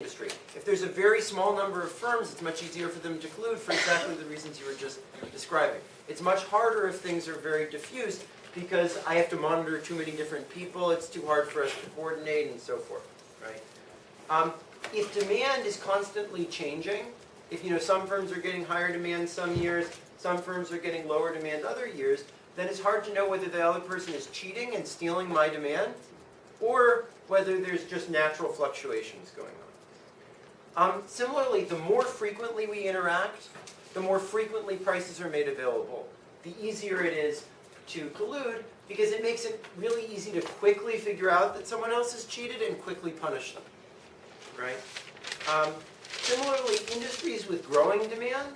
industry. If there's a very small number of firms, it's much easier for them to collude for exactly the reasons you were just describing. It's much harder if things are very diffuse because I have to monitor too many different people, it's too hard for us to coordinate and so forth, right? If demand is constantly changing, if some firms are getting higher demand some years, some firms are getting lower demand other years, then it's hard to know whether the other person is cheating and stealing my demand or whether there's just natural fluctuations going on. Similarly, the more frequently we interact, the more frequently prices are made available. The easier it is to collude because it makes it really easy to quickly figure out that someone else has cheated and quickly punish them, right? Similarly, industries with growing demand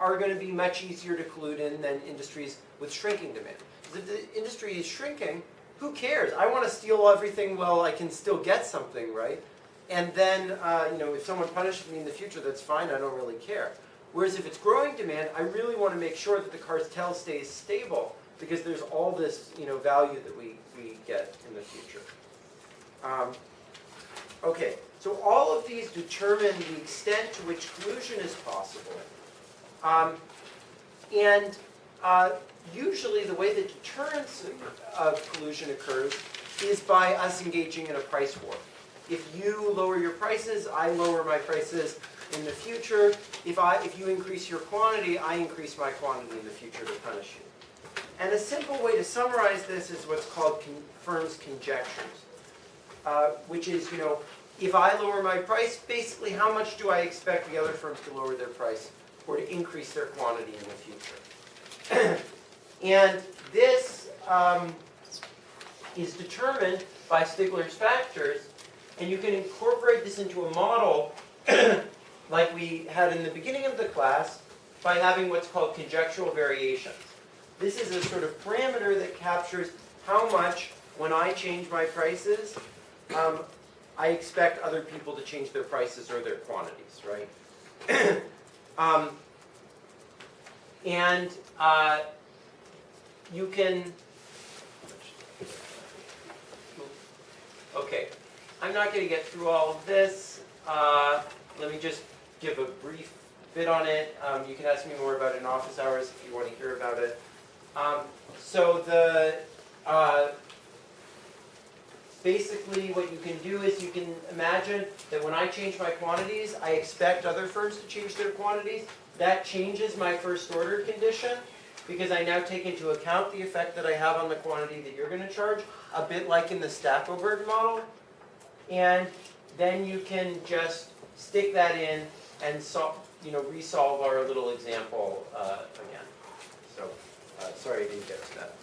are going to be much easier to collude in than industries with shrinking demand. Because if the industry is shrinking, who cares? I want to steal everything while I can still get something, right? And then, if someone punishes me in the future, that's fine. I don't really care. Whereas if it's growing demand, I really want to make sure that the cartel stays stable because there's all this, value that we get in the future. Okay, so all of these determine the extent to which collusion is possible. Usually the way that deterrence of collusion occurs is by us engaging in a price war. If you lower your prices, I lower my prices in the future. If you increase your quantity, I increase my quantity in the future to punish you. And a simple way to summarize this is what's called firms' conjectures, which is, if I lower my price, basically how much do I expect the other firms to lower their price or to increase their quantity in the future? And this is determined by Stigler's factors, and you can incorporate this into a model like we had in the beginning of the class by having what's called conjectural variations. This is a sort of parameter that captures how much, when I change my prices, I expect other people to change their prices or their quantities, right? You can, okay, I'm not going to get through all of this. Let me just give a brief bit on it. You can ask me more about it in office hours if you want to hear about it. Basically what you can do is you can imagine that when I change my quantities, I expect other firms to change their quantities. That changes my first order condition because I now take into account the effect that I have on the quantity that you're going to charge, a bit like in the Stackelberg model. And then you can just stick that in and resolve our little example again. So sorry I didn't get to that.